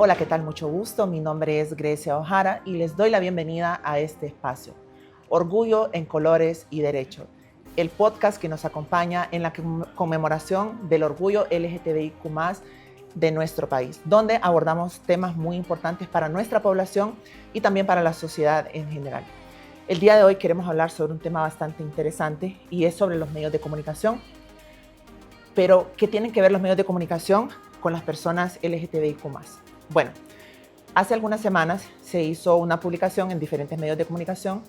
Hola, ¿qué tal? Mucho gusto. Mi nombre es Grecia O'Hara y les doy la bienvenida a este espacio, Orgullo en Colores y Derecho, el podcast que nos acompaña en la conmemoración del orgullo LGTBIQ+ de nuestro país, donde abordamos temas muy importantes para nuestra población y también para la sociedad en general. El día de hoy queremos hablar sobre un tema bastante interesante y es sobre los medios de comunicación. Pero, ¿qué tienen que ver los medios de comunicación con las personas LGTBIQ+? Bueno, hace algunas semanas se hizo una publicación en diferentes medios de comunicación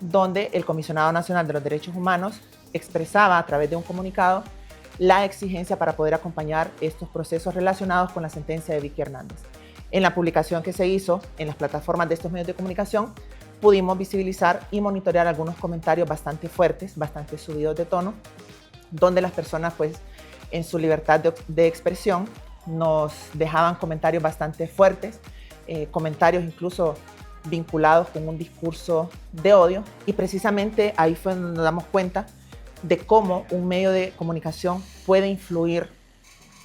donde el Comisionado Nacional de los Derechos Humanos expresaba a través de un comunicado la exigencia para poder acompañar estos procesos relacionados con la sentencia de Vicky Hernández. En la publicación que se hizo en las plataformas de estos medios de comunicación, pudimos visibilizar y monitorear algunos comentarios bastante fuertes, bastante subidos de tono, donde las personas, pues, en su libertad de expresión, nos dejaban comentarios bastante fuertes, comentarios incluso vinculados con un discurso de odio, y precisamente ahí fue donde nos damos cuenta de cómo un medio de comunicación puede influir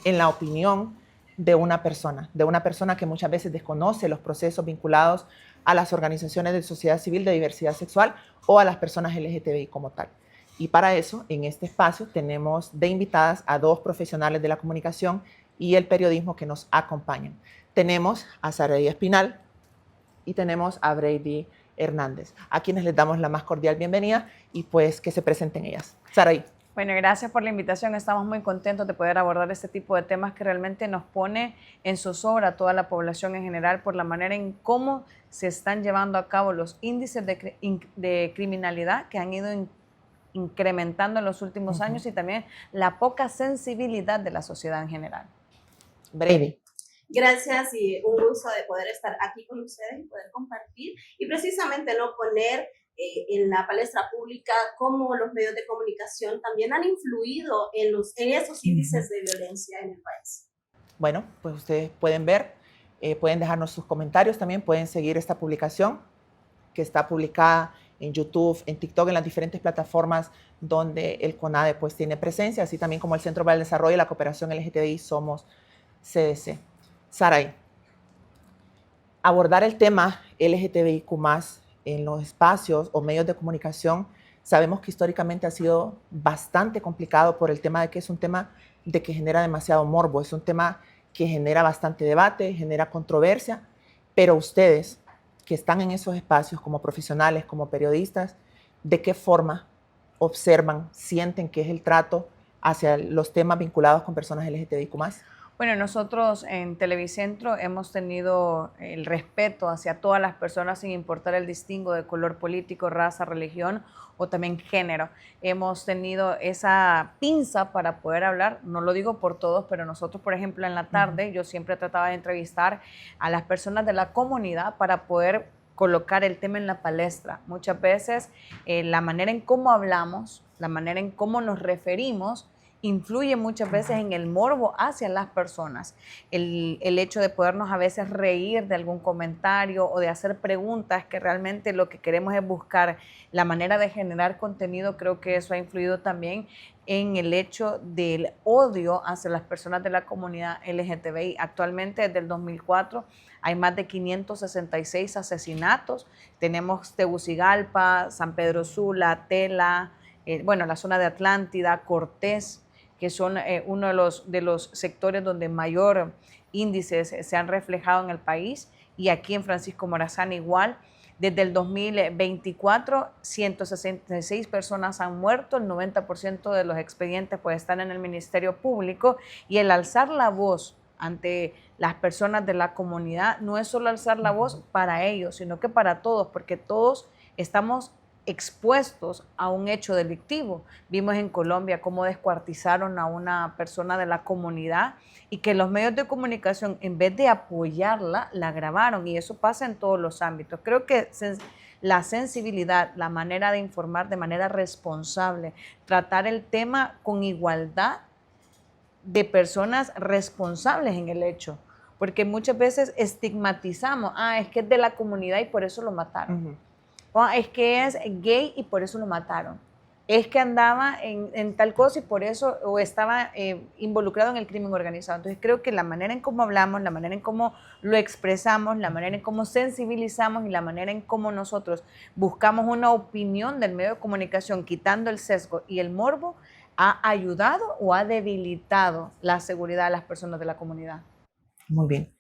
en la opinión de una persona que muchas veces desconoce los procesos vinculados a las organizaciones de sociedad civil de diversidad sexual o a las personas LGTBI como tal. Y para eso, en este espacio, tenemos de invitadas a dos profesionales de la comunicación y el periodismo que nos acompañan. Tenemos a Saraí Espinal y tenemos a Brady Hernández, a quienes les damos la más cordial bienvenida y pues que se presenten ellas. Saraí. Bueno, gracias por la invitación. Estamos muy contentos de poder abordar este tipo de temas que realmente nos pone en zozobra a toda la población en general por la manera en cómo se están llevando a cabo los índices de criminalidad que han ido incrementando en los últimos años y también la poca sensibilidad de la sociedad en general. Brady. Gracias y un gusto de poder estar aquí con ustedes y poder compartir y precisamente no poner en la palestra pública cómo los medios de comunicación también han influido en esos índices de violencia en el país. Bueno, pues ustedes pueden ver, pueden dejarnos sus comentarios también, pueden seguir esta publicación que está publicada en YouTube, en TikTok, en las diferentes plataformas donde el CONADE pues tiene presencia, así también como el Centro para el Desarrollo y la Cooperación LGTBI Somos CDC. Saraí, abordar el tema LGTBIQ+ en los espacios o medios de comunicación, sabemos que históricamente ha sido bastante complicado por el tema de que es un tema de que genera demasiado morbo, es un tema que genera bastante debate, genera controversia, pero ustedes que están en esos espacios como profesionales, como periodistas, ¿de qué forma observan, sienten que es el trato hacia los temas vinculados con personas LGTBIQ+? Bueno, nosotros en Televicentro hemos tenido el respeto hacia todas las personas sin importar el distingo de color político, raza, religión o también género. Hemos tenido esa pinza para poder hablar, no lo digo por todos, pero nosotros, por ejemplo, en la tarde yo siempre trataba de entrevistar a las personas de la comunidad para poder colocar el tema en la palestra. Muchas veces la manera en cómo hablamos, la manera en cómo nos referimos, influye muchas veces en el morbo hacia las personas. El hecho de podernos a veces reír de algún comentario o de hacer preguntas que realmente lo que queremos es buscar la manera de generar contenido, creo que eso ha influido también en el hecho del odio hacia las personas de la comunidad LGTBI. Actualmente, desde el 2004, hay más de 566 asesinatos. Tenemos Tegucigalpa, San Pedro Sula, Tela, la zona de Atlántida, Cortés, que son uno de los sectores donde mayor índices se han reflejado en el país, y aquí en Francisco Morazán igual. Desde el 2024, 166 personas han muerto, el 90% de los expedientes pues están en el Ministerio Público, y el alzar la voz ante las personas de la comunidad no es solo alzar la voz para ellos, sino que para todos, porque todos estamos expuestos a un hecho delictivo. Vimos en Colombia cómo descuartizaron a una persona de la comunidad y que los medios de comunicación, en vez de apoyarla, la grabaron, y eso pasa en todos los ámbitos. Creo que la sensibilidad, la manera de informar de manera responsable, tratar el tema con igualdad de personas responsables en el hecho, porque muchas veces estigmatizamos, es que es de la comunidad y por eso lo mataron. Es que es gay y por eso lo mataron. es que andaba en tal cosa y por eso, o estaba involucrado en el crimen organizado. Entonces creo que la manera en cómo hablamos, la manera en cómo lo expresamos, la manera en cómo sensibilizamos y la manera en cómo nosotros buscamos una opinión del medio de comunicación, quitando el sesgo y el morbo, ha ayudado o ha debilitado la seguridad de las personas de la comunidad. Muy bien.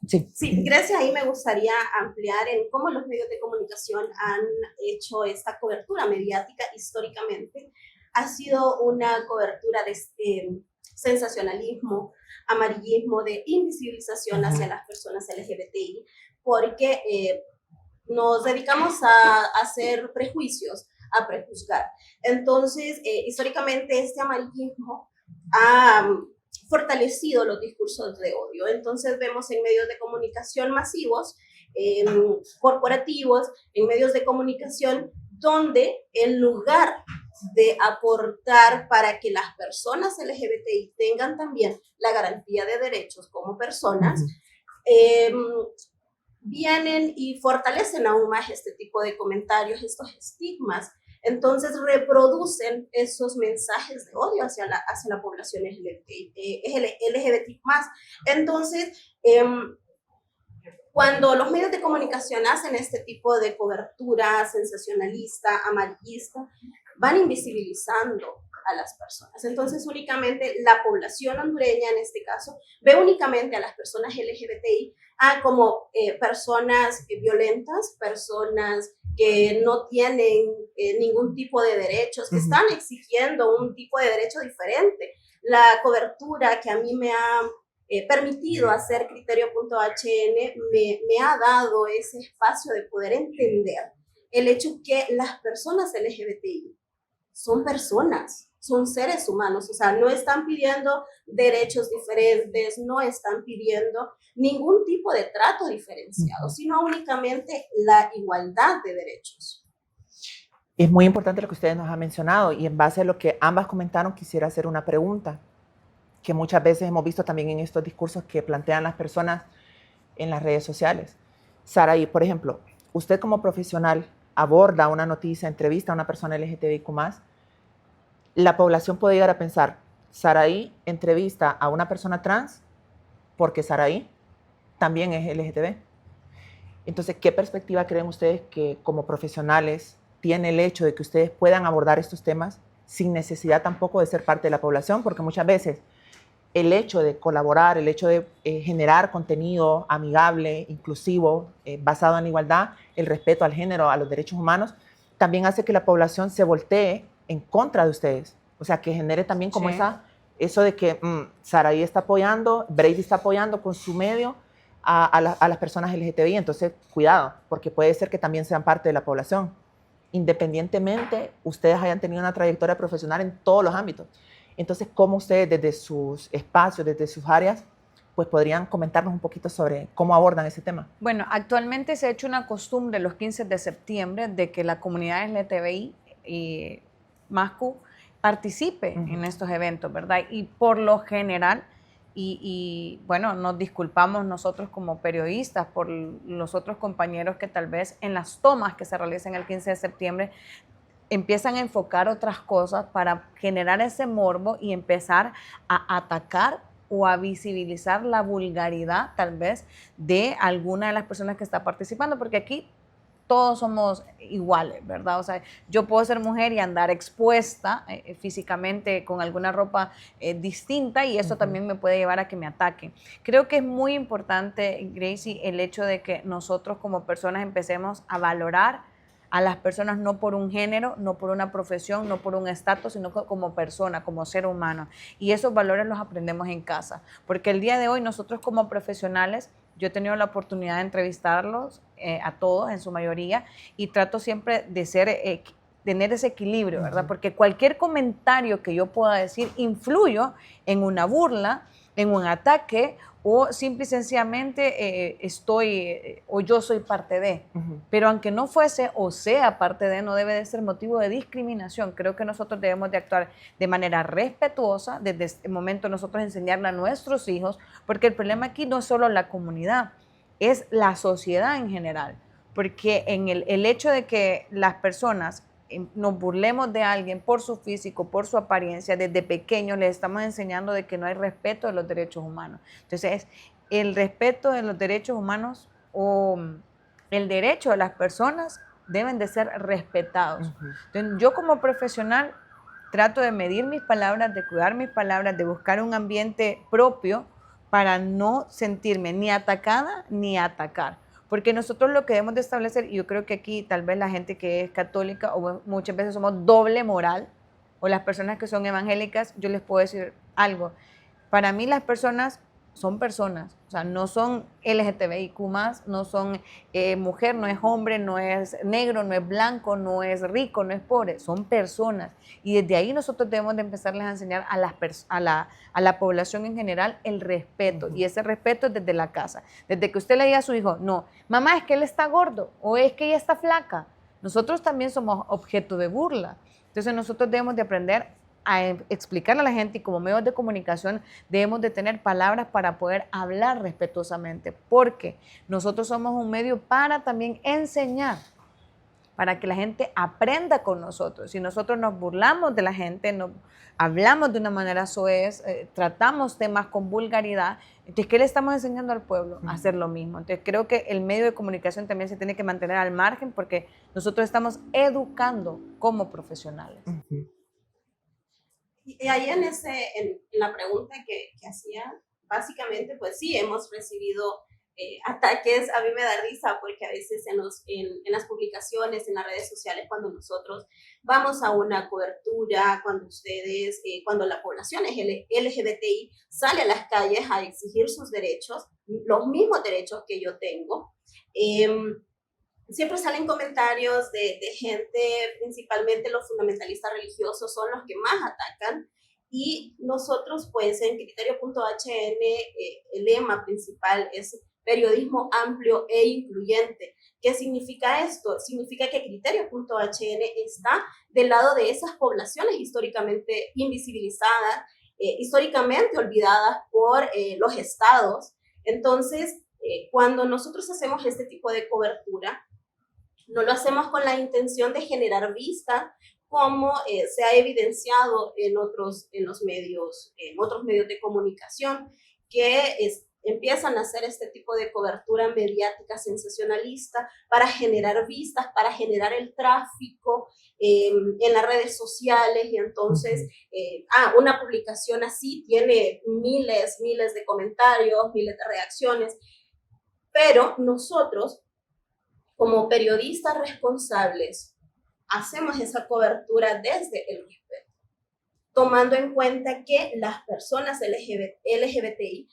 Sí. Sí, Grecia, ahí me gustaría ampliar en cómo los medios de comunicación han hecho esta cobertura mediática históricamente. Ha sido una cobertura de sensacionalismo, amarillismo, de invisibilización hacia las personas LGBTI, porque nos dedicamos a hacer prejuicios, a prejuzgar. Entonces, históricamente este amarillismo ha fortalecido los discursos de odio. Entonces vemos en medios de comunicación masivos, corporativos, en medios de comunicación, donde en lugar de aportar para que las personas LGBTI tengan también la garantía de derechos como personas, vienen y fortalecen aún más este tipo de comentarios, estos estigmas. Entonces reproducen esos mensajes de odio hacia la población LGBT más. Entonces, cuando los medios de comunicación hacen este tipo de cobertura sensacionalista, amarillista, van invisibilizando a las personas. Entonces, únicamente la población hondureña, en este caso, ve únicamente a las personas LGBTI como personas violentas, personas que no tienen ningún tipo de derechos, que están exigiendo un tipo de derecho diferente. La cobertura que a mí me ha permitido hacer Criterio.hn me ha dado ese espacio de poder entender el hecho que las personas LGBTI son personas, son seres humanos, o sea, no están pidiendo derechos diferentes, no están pidiendo ningún tipo de trato diferenciado, sino únicamente la igualdad de derechos. Es muy importante lo que ustedes nos han mencionado y en base a lo que ambas comentaron quisiera hacer una pregunta que muchas veces hemos visto también en estos discursos que plantean las personas en las redes sociales. Saraí, por ejemplo, usted como profesional aborda una noticia, entrevista a una persona LGTBIQ+, la población puede llegar a pensar, Saraí entrevista a una persona trans porque Saraí también es LGTB. Entonces, ¿qué perspectiva creen ustedes que como profesionales tiene el hecho de que ustedes puedan abordar estos temas sin necesidad tampoco de ser parte de la población? Porque muchas veces el hecho de colaborar, el hecho de generar contenido amigable, inclusivo, basado en la igualdad, el respeto al género, a los derechos humanos, también hace que la población se voltee en contra de ustedes. O sea, que genere también como eso de que Saraí está apoyando, Brady está apoyando con su medio a las personas LGTBI. Entonces, cuidado, porque puede ser que también sean parte de la población. Independientemente, ustedes hayan tenido una trayectoria profesional en todos los ámbitos. Entonces, ¿cómo ustedes desde sus espacios, desde sus áreas, pues podrían comentarnos un poquito sobre cómo abordan ese tema? Bueno, actualmente se ha hecho una costumbre los 15 de septiembre de que la comunidad LGTBI y MASCU participe en estos eventos, ¿verdad? Y por lo general, bueno, nos disculpamos nosotros como periodistas por los otros compañeros que tal vez en las tomas que se realizan el 15 de septiembre empiezan a enfocar otras cosas para generar ese morbo y empezar a atacar o a visibilizar la vulgaridad tal vez de alguna de las personas que está participando, porque aquí todos somos iguales, ¿verdad? O sea, yo puedo ser mujer y andar expuesta físicamente con alguna ropa distinta y eso también me puede llevar a que me ataquen. Creo que es muy importante, Gracie, el hecho de que nosotros como personas empecemos a valorar a las personas no por un género, no por una profesión, no por un estatus, sino como persona, como ser humano. Y esos valores los aprendemos en casa. Porque el día de hoy nosotros como profesionales, yo he tenido la oportunidad de entrevistarlos a todos, en su mayoría, y trato siempre de tener ese equilibrio, ¿verdad? Porque cualquier comentario que yo pueda decir influyo en una burla, en un ataque, o simple y sencillamente o yo soy parte de. Pero aunque no fuese o sea parte de, no debe de ser motivo de discriminación. Creo que nosotros debemos de actuar de manera respetuosa, desde este momento nosotros enseñarle a nuestros hijos, porque el problema aquí no es solo la comunidad, es la sociedad en general. Porque en el hecho de que las personas nos burlemos de alguien por su físico, por su apariencia, desde pequeños les estamos enseñando de que no hay respeto de los derechos humanos. Entonces, el respeto de los derechos humanos o el derecho de las personas deben de ser respetados. Entonces, yo como profesional trato de medir mis palabras, de cuidar mis palabras, de buscar un ambiente propio para no sentirme ni atacada ni atacar. Porque nosotros lo que debemos de establecer, y yo creo que aquí tal vez la gente que es católica o muchas veces somos doble moral, o las personas que son evangélicas, yo les puedo decir algo. Para mí las personas son personas, o sea, no son LGTBIQ+, no son mujer, no es hombre, no es negro, no es blanco, no es rico, no es pobre, son personas. Y desde ahí nosotros debemos de empezarles a enseñar a la población en general el respeto. Y ese respeto es desde la casa. Desde que usted le diga a su hijo, no, mamá, es que él está gordo o es que ella está flaca. Nosotros también somos objeto de burla. Entonces nosotros debemos de aprender a explicarle a la gente, y como medios de comunicación debemos de tener palabras para poder hablar respetuosamente, porque nosotros somos un medio para también enseñar, para que la gente aprenda con nosotros. Si nosotros nos burlamos de la gente, no, hablamos de una manera soez, tratamos temas con vulgaridad, entonces, ¿qué le estamos enseñando al pueblo? A hacer lo mismo. Entonces, creo que el medio de comunicación también se tiene que mantener al margen, porque nosotros estamos educando como profesionales. Y ahí en la pregunta que hacía, básicamente, pues sí, hemos recibido ataques. A mí me da risa porque a veces en las publicaciones, en las redes sociales, cuando nosotros vamos a una cobertura, cuando la población LGBTI sale a las calles a exigir sus derechos, los mismos derechos que yo tengo, siempre salen comentarios de gente, principalmente los fundamentalistas religiosos son los que más atacan, y nosotros pues en Criterio.hn el lema principal es periodismo amplio e incluyente. ¿Qué significa esto? Significa que Criterio.hn está del lado de esas poblaciones históricamente invisibilizadas, históricamente olvidadas por los estados. Entonces, cuando nosotros hacemos este tipo de cobertura, no lo hacemos con la intención de generar vista, como se ha evidenciado en otros medios de comunicación, que empiezan a hacer este tipo de cobertura mediática sensacionalista para generar vistas, para generar el tráfico en las redes sociales. Y entonces, una publicación así tiene miles de comentarios, miles de reacciones, pero nosotros, como periodistas responsables, hacemos esa cobertura desde el respeto, tomando en cuenta que las personas LGBTI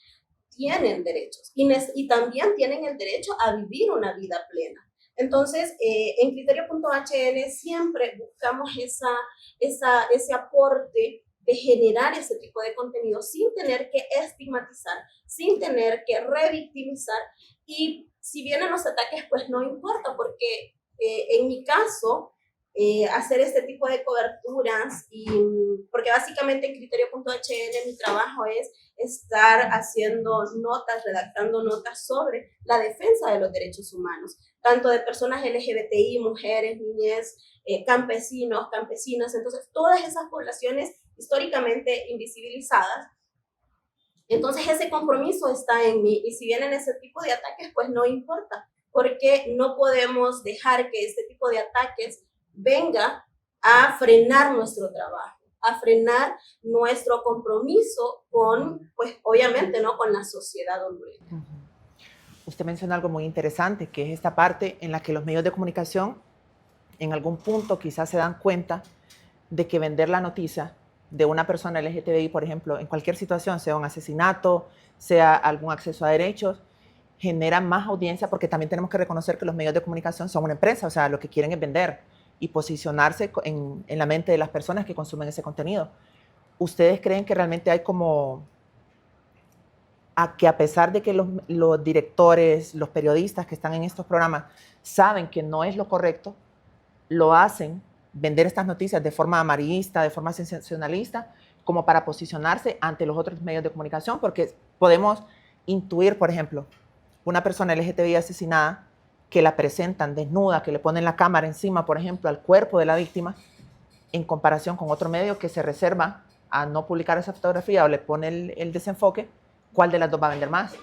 tienen derechos y también tienen el derecho a vivir una vida plena. Entonces, en Criterio.hn siempre buscamos ese aporte de generar ese tipo de contenido sin tener que estigmatizar, sin tener que revictimizar. Y si vienen los ataques, pues no importa, porque en mi caso, hacer este tipo de coberturas, porque básicamente en Criterio.hn mi trabajo es estar haciendo notas, redactando notas sobre la defensa de los derechos humanos, tanto de personas LGBTI, mujeres, niñez, campesinos, campesinas. Entonces, todas esas poblaciones históricamente invisibilizadas. Entonces, ese compromiso está en mí, y si vienen ese tipo de ataques, pues no importa, porque no podemos dejar que este tipo de ataques venga a frenar nuestro trabajo, a frenar nuestro compromiso con, pues obviamente, ¿no?, con la sociedad hondureña. Usted menciona algo muy interesante, que es esta parte en la que los medios de comunicación en algún punto quizás se dan cuenta de que vender la noticia de una persona LGTBI, por ejemplo, en cualquier situación, sea un asesinato, sea algún acceso a derechos, genera más audiencia, porque también tenemos que reconocer que los medios de comunicación son una empresa, o sea, lo que quieren es vender y posicionarse en la mente de las personas que consumen ese contenido. ¿Ustedes creen que realmente hay como a pesar de que los directores, los periodistas que están en estos programas saben que no es lo correcto, lo hacen vender estas noticias de forma amarillista, de forma sensacionalista, como para posicionarse ante los otros medios de comunicación? Porque podemos intuir, por ejemplo, una persona LGTBI asesinada que la presentan desnuda, que le ponen la cámara encima, por ejemplo, al cuerpo de la víctima, en comparación con otro medio que se reserva a no publicar esa fotografía o le pone el desenfoque, ¿cuál de las dos va a vender más?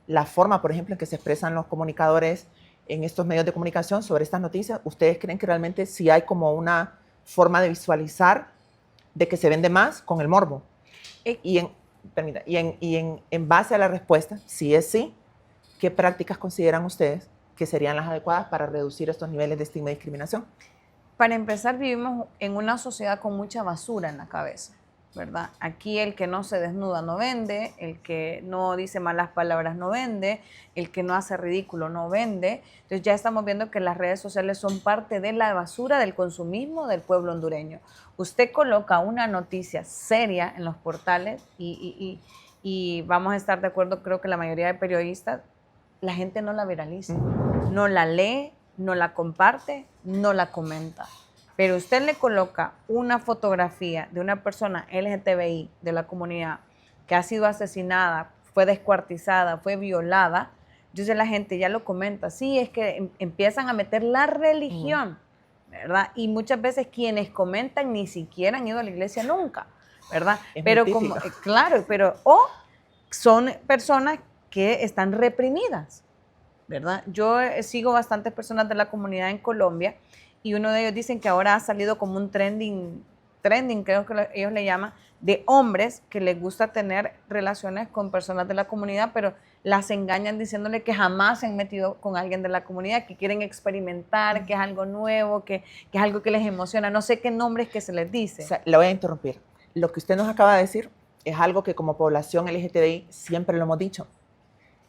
La forma, por ejemplo, en que se expresan los comunicadores en estos medios de comunicación sobre estas noticias, ¿ustedes creen que realmente sí hay como una forma de visualizar de que se vende más con el morbo? En base a la respuesta, si es sí, ¿qué prácticas consideran ustedes que serían las adecuadas para reducir estos niveles de estigma y discriminación? Para empezar, vivimos en una sociedad con mucha basura en la cabeza, ¿verdad? Aquí el que no se desnuda no vende, el que no dice malas palabras no vende, el que no hace ridículo no vende. Entonces ya estamos viendo que las redes sociales son parte de la basura del consumismo del pueblo hondureño. Usted coloca una noticia seria en los portales y vamos a estar de acuerdo, creo que la mayoría de periodistas, la gente no la viraliza, no la lee, no la comparte, no la comenta. Pero usted le coloca una fotografía de una persona LGTBI de la comunidad que ha sido asesinada, fue descuartizada, fue violada, entonces la gente ya lo comenta. Sí, es que empiezan a meter la religión, ¿verdad? Y muchas veces quienes comentan ni siquiera han ido a la iglesia nunca, ¿verdad? Pero como, claro, o son personas que están reprimidas, ¿verdad? Yo sigo bastantes personas de la comunidad en Colombia y uno de ellos dicen que ahora ha salido como un trending creo que ellos le llaman, de hombres que les gusta tener relaciones con personas de la comunidad, pero las engañan diciéndole que jamás se han metido con alguien de la comunidad, que quieren experimentar, que es algo nuevo, que es algo que les emociona. No sé qué nombres que se les dice. O sea, le voy a interrumpir. Lo que usted nos acaba de decir es algo que como población LGTBI siempre lo hemos dicho.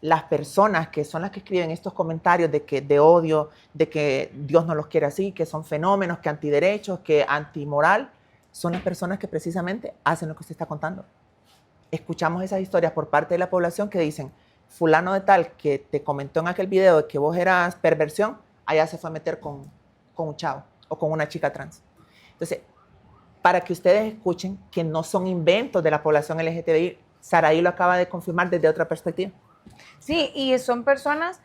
Las personas que son las que escriben estos comentarios de odio, de que Dios no los quiere así, que son fenómenos, que antiderechos, que antimoral, son las personas que precisamente hacen lo que usted está contando. Escuchamos esas historias por parte de la población que dicen, fulano de tal que te comentó en aquel video de que vos eras perversión, allá se fue a meter con un chavo o con una chica trans. Entonces, para que ustedes escuchen que no son inventos de la población LGTBI, Saraí lo acaba de confirmar desde otra perspectiva. Sí, y son personas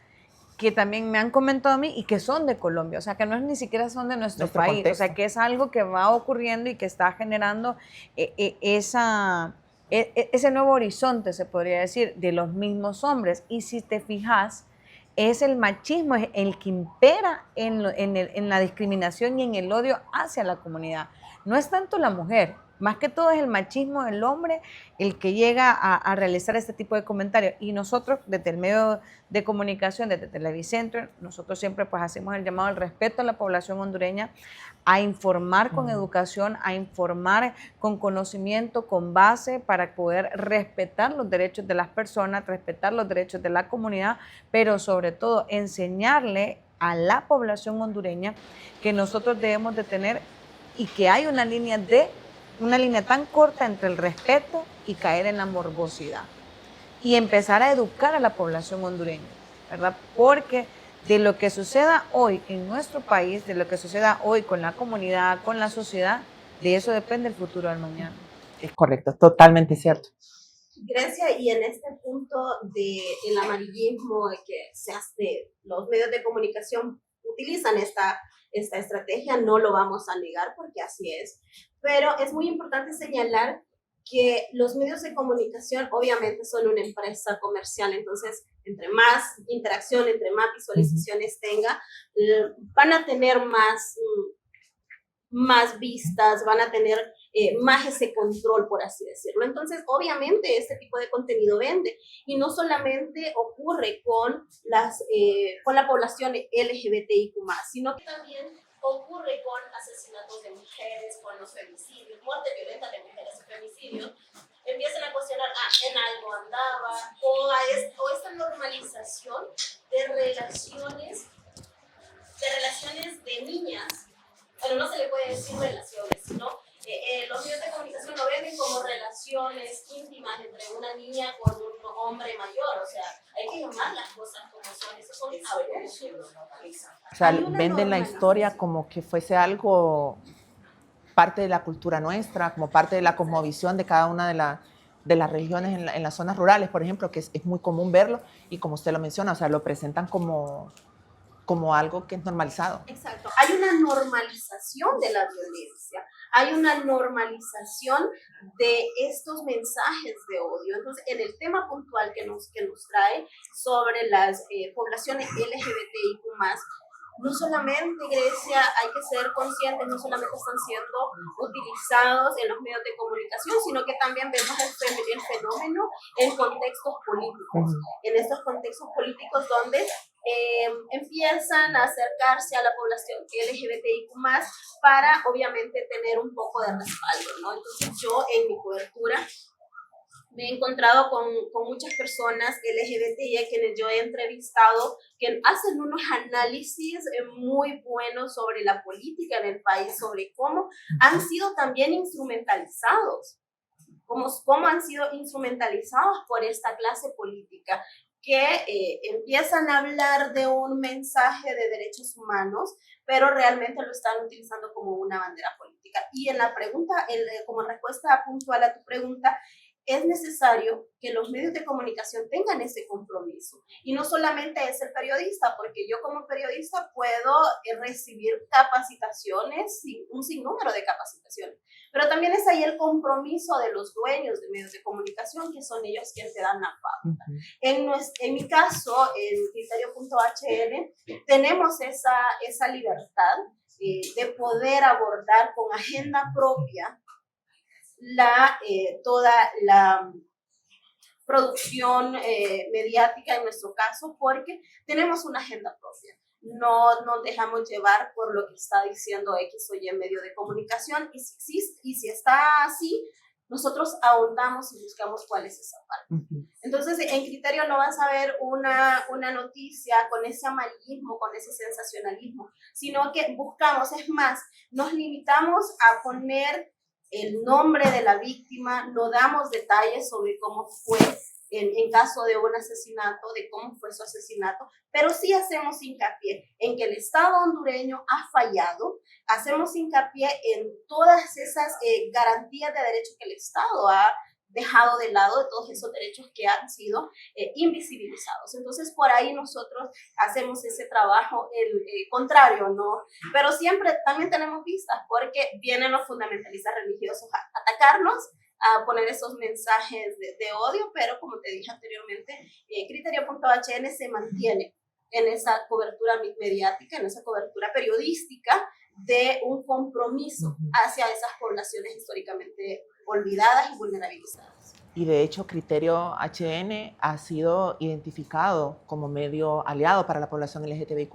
que también me han comentado a mí y que son de Colombia, o sea, que no es ni siquiera son de nuestro país, contexto. O sea, que es algo que va ocurriendo y que está generando ese nuevo horizonte, se podría decir, de los mismos hombres. Y si te fijas, es el machismo el que impera en la discriminación y en el odio hacia la comunidad. No es tanto la mujer, más que todo es el machismo del hombre el que llega a realizar este tipo de comentarios. Y nosotros, desde el medio de comunicación, desde Televicentro, nosotros siempre pues hacemos el llamado al respeto a la población hondureña, a informar con educación, a informar con conocimiento, con base, para poder respetar los derechos de las personas, respetar los derechos de la comunidad, pero sobre todo enseñarle a la población hondureña que nosotros debemos de tener y que hay una línea tan corta entre el respeto y caer en la morbosidad. Y empezar a educar a la población hondureña, ¿verdad? Porque de lo que suceda hoy en nuestro país, de lo que suceda hoy con la comunidad, con la sociedad, de eso depende el futuro del mañana. Es correcto, totalmente cierto. Grecia, y en este punto del amarillismo, de que los medios de comunicación utilizan esta estrategia, no lo vamos a negar porque así es, pero es muy importante señalar que los medios de comunicación obviamente son una empresa comercial, entonces entre más interacción, entre más visualizaciones tenga, van a tener más vistas, van a tener más ese control, por así decirlo. Entonces, obviamente, este tipo de contenido vende. Y no solamente ocurre con la población LGBTIQ+, sino que también ocurre con asesinatos de mujeres, con los femicidios, muerte violenta de mujeres y femicidios. Empiezan a cuestionar, en algo andaba, o esta normalización de relaciones de niñas. Bueno, no se le puede decir relaciones, sino los medios de comunicación lo ven como relaciones íntimas entre una niña con un hombre mayor. O sea, hay que llamar las cosas como son. Eso son abusos. O sea, venden la historia como que fuese algo parte de la cultura nuestra, como parte de la cosmovisión de cada una de las religiones en las zonas rurales, por ejemplo, que es muy común verlo, y como usted lo menciona, o sea, lo presentan como como algo que es normalizado. Exacto. Hay una normalización de la violencia, hay una normalización de estos mensajes de odio. Entonces, en el tema puntual que nos trae sobre las poblaciones LGBTIQ+, no solamente, Grecia, hay que ser conscientes, no solamente están siendo utilizados en los medios de comunicación, sino que también vemos el fenómeno en contextos políticos, en estos contextos políticos donde empiezan a acercarse a la población LGBTIQ+, para obviamente tener un poco de respaldo, ¿no? Entonces yo en mi cobertura me he encontrado con muchas personas LGBTI a quienes yo he entrevistado que hacen unos análisis muy buenos sobre la política en el país, sobre cómo han sido también instrumentalizados, cómo han sido instrumentalizados por esta clase política que empiezan a hablar de un mensaje de derechos humanos, pero realmente lo están utilizando como una bandera política. Y en la pregunta, como respuesta puntual a tu pregunta, es necesario que los medios de comunicación tengan ese compromiso. Y no solamente es el periodista, porque yo como periodista puedo recibir capacitaciones, un sinnúmero de capacitaciones, pero también es ahí el compromiso de los dueños de medios de comunicación, que son ellos quienes te dan la pauta. En mi caso, en Criterio.hn, tenemos esa libertad de poder abordar con agenda propia toda la producción mediática en nuestro caso, porque tenemos una agenda propia. No nos dejamos llevar por lo que está diciendo X o Y medio de comunicación, y si está así, nosotros ahondamos y buscamos cuál es esa parte. Entonces, en Criterio no vas a ver una noticia con ese amarillismo, con ese sensacionalismo, sino que buscamos, es más, nos limitamos a poner el nombre de la víctima, no damos detalles sobre cómo fue en caso de un asesinato, de cómo fue su asesinato, pero sí hacemos hincapié en que el Estado hondureño ha fallado, hacemos hincapié en todas esas garantías de derechos que el Estado ha dejado de lado, de todos esos derechos que han sido invisibilizados. Entonces, por ahí nosotros hacemos ese trabajo contrario, ¿no? Pero siempre también tenemos vistas, porque vienen los fundamentalistas religiosos a atacarnos, a poner esos mensajes de odio, pero como te dije anteriormente, Criterio.hn se mantiene en esa cobertura mediática, en esa cobertura periodística de un compromiso hacia esas poblaciones históricamente olvidadas y vulnerabilizadas. Y de hecho, Criterio HN ha sido identificado como medio aliado para la población LGTBIQ+,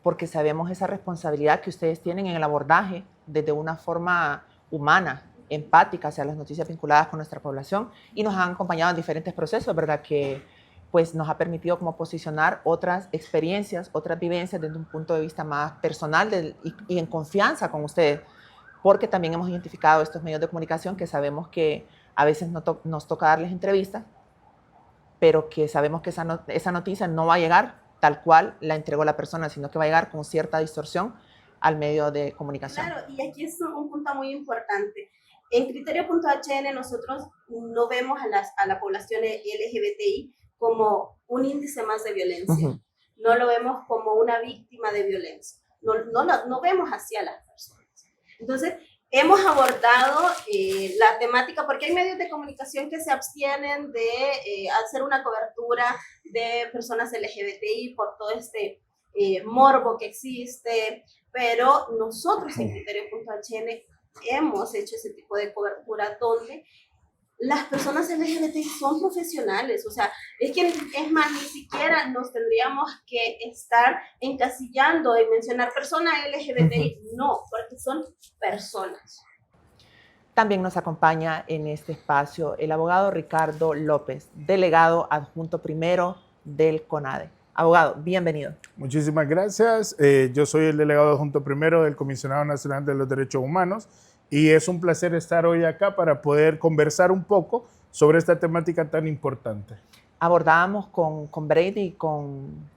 porque sabemos esa responsabilidad que ustedes tienen en el abordaje desde una forma humana, empática hacia las noticias vinculadas con nuestra población, y nos han acompañado en diferentes procesos, ¿verdad? Que pues nos ha permitido como posicionar otras experiencias, otras vivencias desde un punto de vista más personal y en confianza con ustedes, porque también hemos identificado estos medios de comunicación que sabemos que a veces nos toca darles entrevistas, pero que sabemos que esa noticia no va a llegar tal cual la entregó la persona, sino que va a llegar con cierta distorsión al medio de comunicación. Claro, y aquí es un punto muy importante. En Criterio.hn nosotros no vemos a la población LGBTI como un índice más de violencia. No lo vemos como una víctima de violencia. No vemos hacia las personas. Entonces, hemos abordado la temática, porque hay medios de comunicación que se abstienen de hacer una cobertura de personas LGBTI por todo este morbo que existe, pero nosotros en Criterio.hn hemos hecho ese tipo de cobertura donde las personas LGBTI son profesionales, o sea, es más, ni siquiera nos tendríamos que estar encasillando en mencionar personas LGBTI, no, porque son personas. También nos acompaña en este espacio el abogado Ricardo López, delegado adjunto primero del CONADE. Abogado, bienvenido. Muchísimas gracias. Yo soy el delegado adjunto primero del Comisionado Nacional de los Derechos Humanos, y es un placer estar hoy acá para poder conversar un poco sobre esta temática tan importante. Abordábamos con Brady y con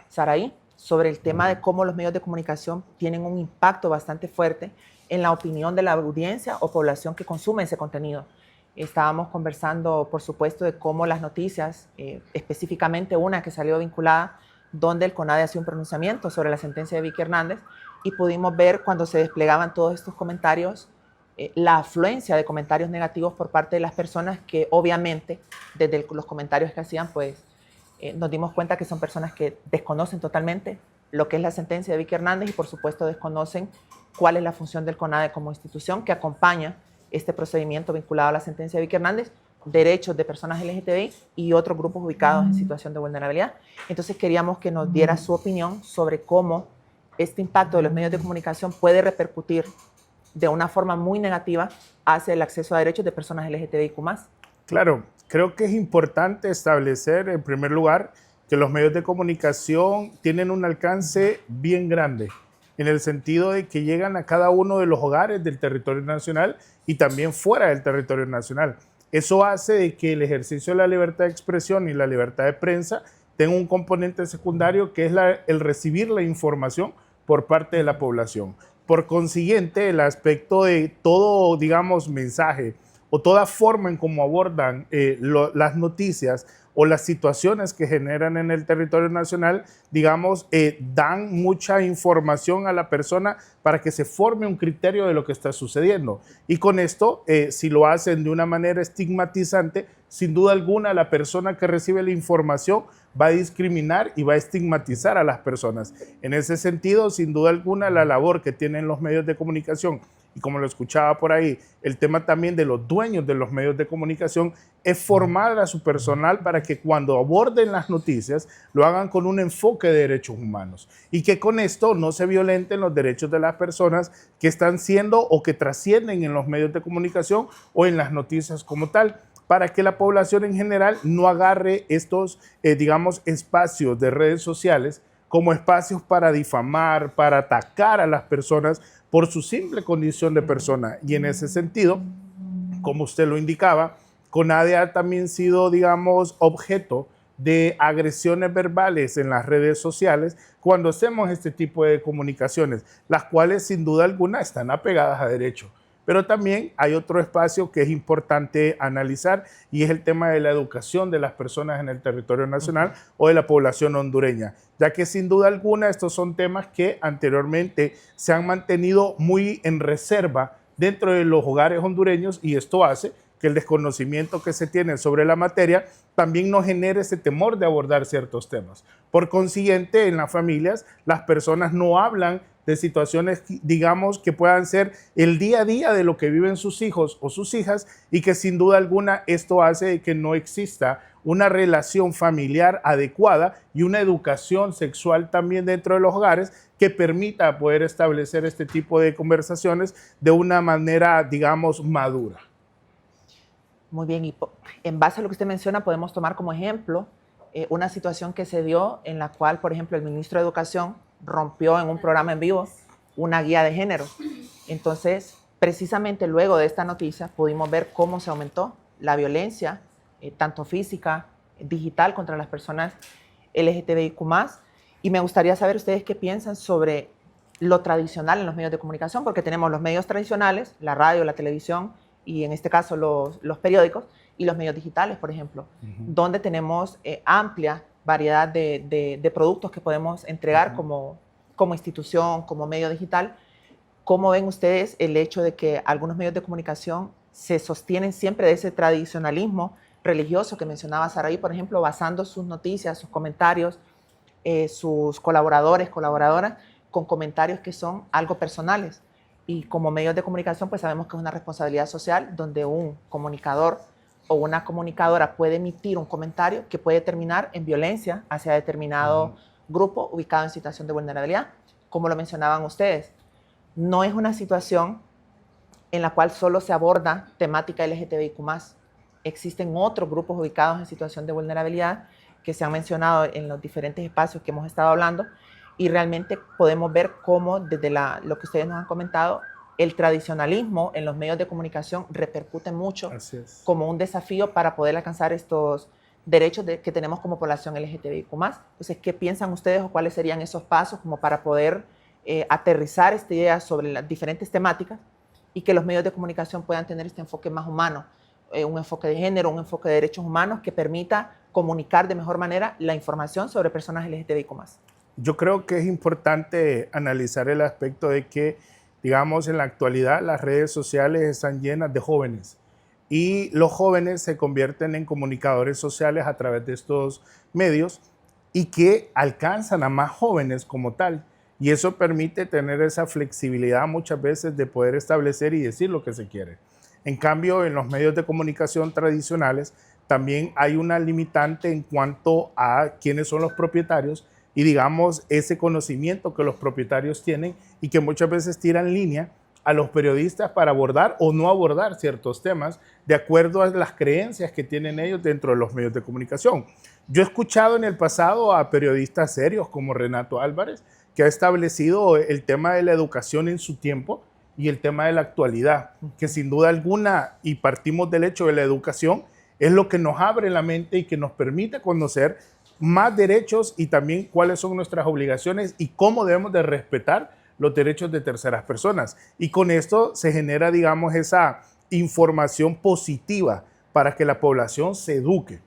Saraí sobre el tema de cómo los medios de comunicación tienen un impacto bastante fuerte en la opinión de la audiencia o población que consume ese contenido. Estábamos conversando, por supuesto, de cómo las noticias, específicamente una que salió vinculada donde el CONADE hacía un pronunciamiento sobre la sentencia de Vicky Hernández y pudimos ver cuando se desplegaban todos estos comentarios, la afluencia de comentarios negativos por parte de las personas que obviamente desde los comentarios que hacían pues nos dimos cuenta que son personas que desconocen totalmente lo que es la sentencia de Vicky Hernández y por supuesto desconocen cuál es la función del CONADE como institución que acompaña este procedimiento vinculado a la sentencia de Vicky Hernández, derechos de personas LGTBI y otros grupos ubicados en situación de vulnerabilidad. Entonces queríamos que nos diera su opinión sobre cómo este impacto de los medios de comunicación puede repercutir de una forma muy negativa hacia el acceso a derechos de personas LGTBIQ+. Claro, creo que es importante establecer, en primer lugar, que los medios de comunicación tienen un alcance bien grande, en el sentido de que llegan a cada uno de los hogares del territorio nacional y también fuera del territorio nacional. Eso hace de que el ejercicio de la libertad de expresión y la libertad de prensa tenga un componente secundario que es el recibir la información por parte de la población. Por consiguiente, el aspecto de todo, digamos, mensaje o toda forma en cómo abordan las noticias o las situaciones que generan en el territorio nacional, digamos, dan mucha información a la persona para que se forme un criterio de lo que está sucediendo. Y con esto, si lo hacen de una manera estigmatizante, sin duda alguna la persona que recibe la información va a discriminar y va a estigmatizar a las personas. En ese sentido, sin duda alguna, la labor que tienen los medios de comunicación, y como lo escuchaba por ahí, el tema también de los dueños de los medios de comunicación es formar a su personal para que cuando aborden las noticias lo hagan con un enfoque de derechos humanos y que con esto no se violenten los derechos de las personas que están siendo o que trascienden en los medios de comunicación o en las noticias como tal, para que la población en general no agarre estos, digamos, espacios de redes sociales como espacios para difamar, para atacar a las personas por su simple condición de persona. Y en ese sentido, como usted lo indicaba, CONADE ha también sido, digamos, objeto de agresiones verbales en las redes sociales cuando hacemos este tipo de comunicaciones, las cuales sin duda alguna están apegadas a derecho. Pero también hay otro espacio que es importante analizar y es el tema de la educación de las personas en el territorio nacional o de la población hondureña, ya que sin duda alguna estos son temas que anteriormente se han mantenido muy en reserva dentro de los hogares hondureños y esto hace que el desconocimiento que se tiene sobre la materia también nos genere ese temor de abordar ciertos temas. Por consiguiente, en las familias las personas no hablan de situaciones, digamos, que puedan ser el día a día de lo que viven sus hijos o sus hijas y que sin duda alguna esto hace que no exista una relación familiar adecuada y una educación sexual también dentro de los hogares que permita poder establecer este tipo de conversaciones de una manera, digamos, madura. Muy bien, y en base a lo que usted menciona podemos tomar como ejemplo una situación que se dio en la cual, por ejemplo, el ministro de Educación rompió en un programa en vivo una guía de género. Entonces, precisamente luego de esta noticia pudimos ver cómo se aumentó la violencia, tanto física, digital, contra las personas LGTBIQ+. Y me gustaría saber ustedes qué piensan sobre lo tradicional en los medios de comunicación, porque tenemos los medios tradicionales, la radio, la televisión y en este caso los periódicos y los medios digitales, por ejemplo, donde tenemos amplia variedad de productos que podemos entregar como institución, como medio digital. ¿Cómo ven ustedes el hecho de que algunos medios de comunicación se sostienen siempre de ese tradicionalismo religioso que mencionaba Saraí, por ejemplo, basando sus noticias, sus comentarios, sus colaboradores, colaboradoras, con comentarios que son algo personales? Y como medios de comunicación, pues sabemos que es una responsabilidad social donde un comunicador o una comunicadora puede emitir un comentario que puede terminar en violencia hacia determinado grupo ubicado en situación de vulnerabilidad, como lo mencionaban ustedes. No es una situación en la cual solo se aborda temática LGTBIQ+. Existen otros grupos ubicados en situación de vulnerabilidad que se han mencionado en los diferentes espacios que hemos estado hablando y realmente podemos ver cómo desde lo que ustedes nos han comentado, el tradicionalismo en los medios de comunicación repercute mucho como un desafío para poder alcanzar estos derechos que tenemos como población LGTBIQ+. Entonces, ¿qué piensan ustedes o cuáles serían esos pasos como para poder aterrizar esta idea sobre las diferentes temáticas y que los medios de comunicación puedan tener este enfoque más humano un enfoque de género, un enfoque de derechos humanos que permita comunicar de mejor manera la información sobre personas LGTBIQ+. Yo creo que es importante analizar el aspecto de que, digamos, en la actualidad las redes sociales están llenas de jóvenes y los jóvenes se convierten en comunicadores sociales a través de estos medios y que alcanzan a más jóvenes como tal. Y eso permite tener esa flexibilidad muchas veces de poder establecer y decir lo que se quiere. En cambio, en los medios de comunicación tradicionales también hay una limitante en cuanto a quiénes son los propietarios y, digamos, ese conocimiento que los propietarios tienen y que muchas veces tiran línea a los periodistas para abordar o no abordar ciertos temas de acuerdo a las creencias que tienen ellos dentro de los medios de comunicación. Yo he escuchado en el pasado a periodistas serios como Renato Álvarez, que ha establecido el tema de la educación en su tiempo y el tema de la actualidad, que sin duda alguna, y partimos del hecho de la educación, es lo que nos abre la mente y que nos permite conocer más derechos y también cuáles son nuestras obligaciones y cómo debemos de respetar los derechos de terceras personas. Y con esto se genera, digamos, esa información positiva para que la población se eduque.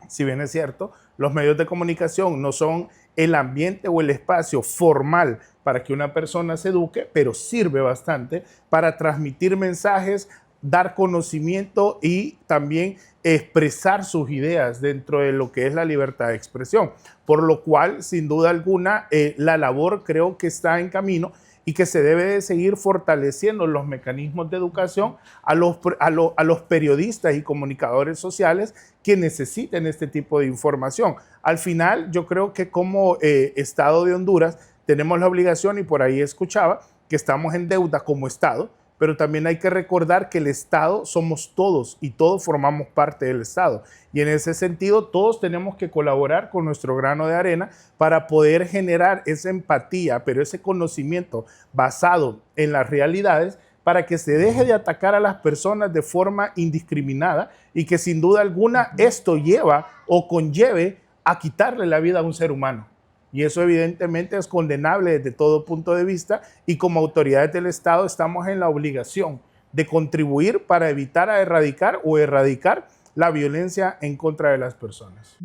Si bien es cierto, los medios de comunicación no son el ambiente o el espacio formal para que una persona se eduque, pero sirve bastante para transmitir mensajes, dar conocimiento y también expresar sus ideas dentro de lo que es la libertad de expresión. Por lo cual, sin duda alguna, la labor creo que está en camino y que se debe de seguir fortaleciendo los mecanismos de educación a los periodistas y comunicadores sociales que necesiten este tipo de información. Al final, yo creo que como Estado de Honduras tenemos la obligación, y por ahí escuchaba, que estamos en deuda como Estado, pero también hay que recordar que el Estado somos todos y todos formamos parte del Estado. Y en ese sentido, todos tenemos que colaborar con nuestro grano de arena para poder generar esa empatía, pero ese conocimiento basado en las realidades para que se deje de atacar a las personas de forma indiscriminada y que sin duda alguna esto lleva o conlleve a quitarle la vida a un ser humano. Y eso evidentemente es condenable desde todo punto de vista y como autoridades del Estado estamos en la obligación de contribuir para evitar erradicar la violencia en contra de las personas.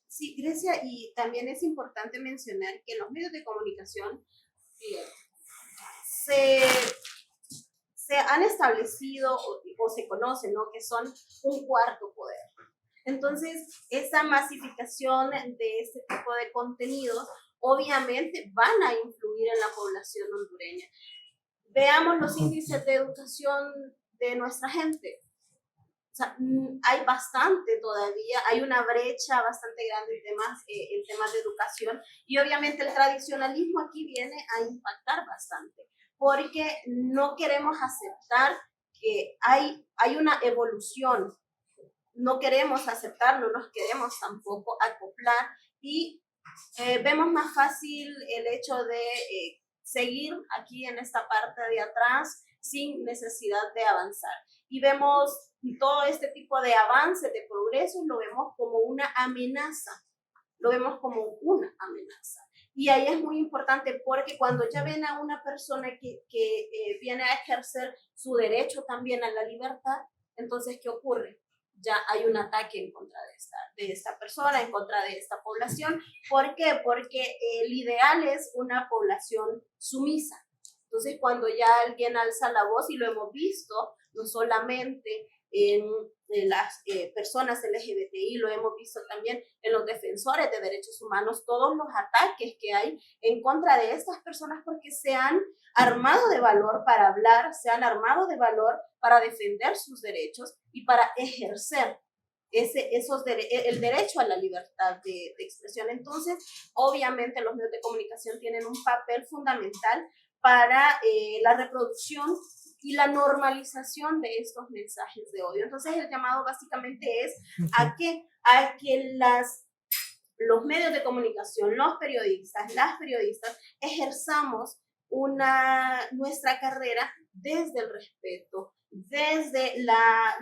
Sí, Grecia, y también es importante mencionar que los medios de comunicación se han establecido o se conocen, ¿no?, que son un cuarto poder. Entonces, esa masificación de este tipo de contenidos obviamente van a influir en la población hondureña. Veamos los índices de educación de nuestra gente. O sea, hay bastante todavía, hay una brecha bastante grande en temas de educación y obviamente el tradicionalismo aquí viene a impactar bastante porque no queremos aceptar que hay una evolución. No queremos aceptar, no nos queremos tampoco acoplar y vemos más fácil el hecho de seguir aquí en esta parte de atrás sin necesidad de avanzar. Y vemos todo este tipo de avances, de progreso, lo vemos como una amenaza, lo vemos como una amenaza. Y ahí es muy importante porque cuando ya ven a una persona que viene a ejercer su derecho también a la libertad, entonces, ¿qué ocurre? Ya hay un ataque en contra de esta persona, en contra de esta población. ¿Por qué? Porque el ideal es una población sumisa. Entonces, cuando ya alguien alza la voz, y lo hemos visto, no solamente en las personas LGBTI, lo hemos visto también en los defensores de derechos humanos, todos los ataques que hay en contra de estas personas porque se han armado de valor para hablar, se han armado de valor para defender sus derechos y para ejercer el derecho a la libertad de expresión. Entonces, obviamente los medios de comunicación tienen un papel fundamental para la reproducción y la normalización de estos mensajes de odio. Entonces, el llamado básicamente es a que los medios de comunicación, los periodistas, las periodistas, ejerzamos nuestra carrera desde el respeto, desde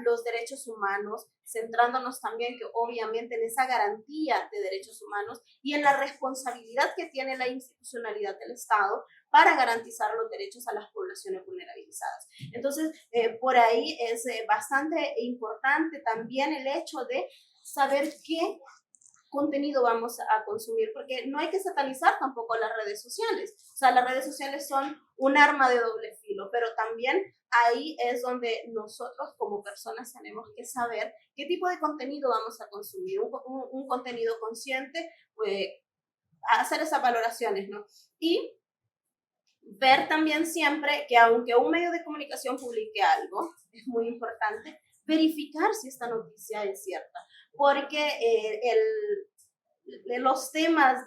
los derechos humanos, centrándonos también que obviamente en esa garantía de derechos humanos y en la responsabilidad que tiene la institucionalidad del Estado para garantizar los derechos a las poblaciones vulnerabilizadas. Entonces, por ahí es bastante importante también el hecho de saber qué contenido vamos a consumir, porque no hay que satanizar tampoco las redes sociales. O sea, las redes sociales son un arma de doble filo, pero también ahí es donde nosotros como personas tenemos que saber qué tipo de contenido vamos a consumir, un contenido consciente, pues, hacer esas valoraciones, ¿no? Y ver también siempre que aunque un medio de comunicación publique algo, es muy importante verificar si esta noticia es cierta, porque los temas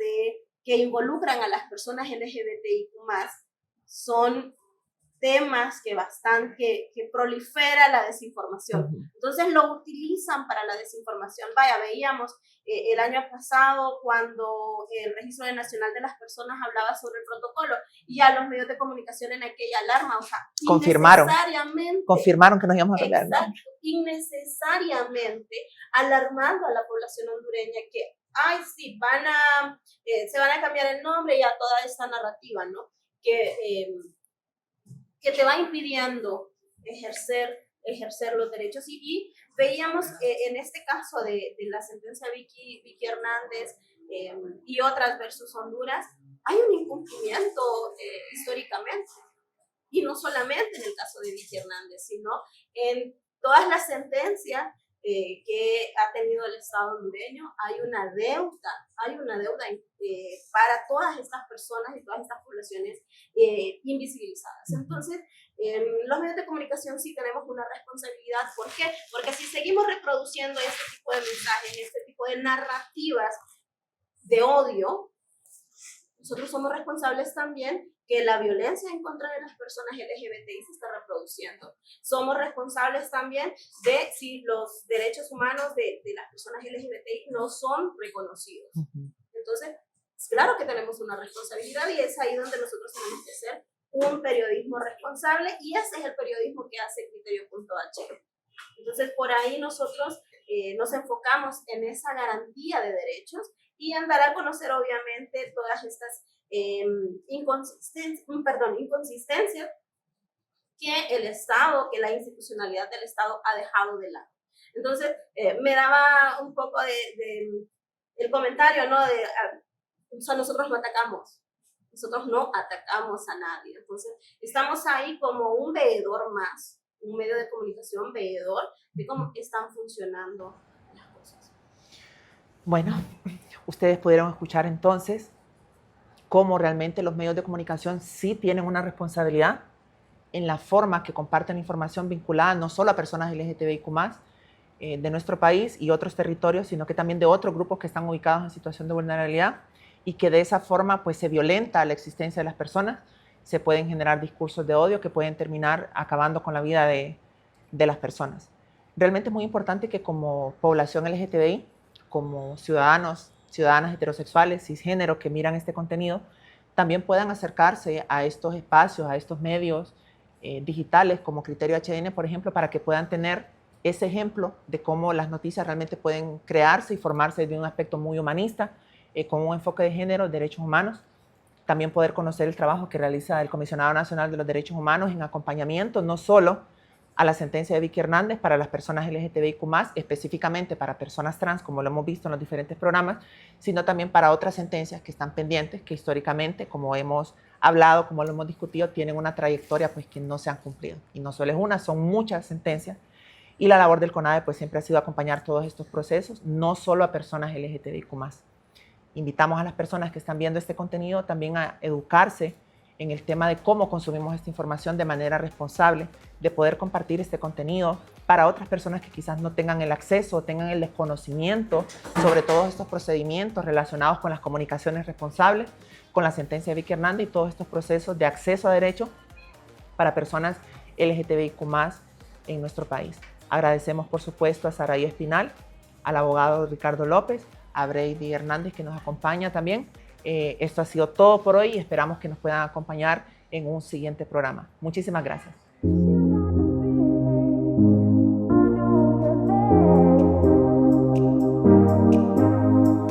que involucran a las personas LGBTIQ+, son temas que prolifera la desinformación. Entonces lo utilizan para la desinformación. Vaya, veíamos el año pasado cuando el Registro Nacional de las Personas hablaba sobre el protocolo y ya los medios de comunicación en aquella alarma, o sea, confirmaron que nos íbamos a cambiar. Exacto, innecesariamente alarmando a la población hondureña que, ay, sí, se van a cambiar el nombre y a toda esta narrativa, ¿no? Que te va impidiendo ejercer los derechos. Y veíamos en este caso de la sentencia de Vicky Hernández y otras versus Honduras, hay un incumplimiento históricamente. Y no solamente en el caso de Vicky Hernández, sino en todas las sentencias que ha tenido el Estado hondureño. Hay una deuda para todas estas personas y todas estas poblaciones invisibilizadas. Entonces, los medios de comunicación sí tenemos una responsabilidad. ¿Por qué? Porque si seguimos reproduciendo este tipo de mensajes, este tipo de narrativas de odio, nosotros somos responsables también que la violencia en contra de las personas LGBTI se está reproduciendo. Somos responsables también de si los derechos humanos de las personas LGBTI no son reconocidos. Entonces, claro que tenemos una responsabilidad y es ahí donde nosotros tenemos que hacer un periodismo responsable y ese es el periodismo que hace Criterio.h. Entonces, por ahí nosotros nos enfocamos en esa garantía de derechos y en dar a conocer, obviamente, todas estas inconsistencias que el Estado, que la institucionalidad del Estado ha dejado de lado. Entonces, me daba un poco el comentario, ¿no? O sea, nosotros no atacamos a nadie. Entonces, estamos ahí como un veedor más, un medio de comunicación veedor de cómo están funcionando las cosas. Bueno, ustedes pudieron escuchar entonces cómo realmente los medios de comunicación sí tienen una responsabilidad en la forma que comparten información vinculada no solo a personas LGTBIQ+, de nuestro país y otros territorios, sino que también de otros grupos que están ubicados en situación de vulnerabilidad y que de esa forma pues se violenta la existencia de las personas, se pueden generar discursos de odio que pueden terminar acabando con la vida de las personas. Realmente es muy importante que como población LGTBI, como ciudadanas heterosexuales, cisgénero que miran este contenido, también puedan acercarse a estos espacios, a estos medios digitales como Criterio HN, por ejemplo, para que puedan tener ese ejemplo de cómo las noticias realmente pueden crearse y formarse de un aspecto muy humanista, con un enfoque de género, derechos humanos. También poder conocer el trabajo que realiza el Comisionado Nacional de los Derechos Humanos en acompañamiento, no solo a la sentencia de Vicky Hernández para las personas LGTBIQ+, específicamente para personas trans, como lo hemos visto en los diferentes programas, sino también para otras sentencias que están pendientes, que históricamente, como hemos hablado, como lo hemos discutido, tienen una trayectoria pues, que no se han cumplido. Y no solo es una, son muchas sentencias. Y la labor del CONADE pues, siempre ha sido acompañar todos estos procesos, no solo a personas LGTBIQ+. Invitamos a las personas que están viendo este contenido también a educarse en el tema de cómo consumimos esta información de manera responsable, de poder compartir este contenido para otras personas que quizás no tengan el acceso o tengan el desconocimiento sobre todos estos procedimientos relacionados con las comunicaciones responsables, con la sentencia de Vicky Hernández y todos estos procesos de acceso a derechos para personas LGTBIQ+ en nuestro país. Agradecemos, por supuesto, a Saraí Espinal, al abogado Ricardo López, a Brady Hernández, que nos acompaña también. Esto ha sido todo por hoy y esperamos que nos puedan acompañar en un siguiente programa. Muchísimas gracias.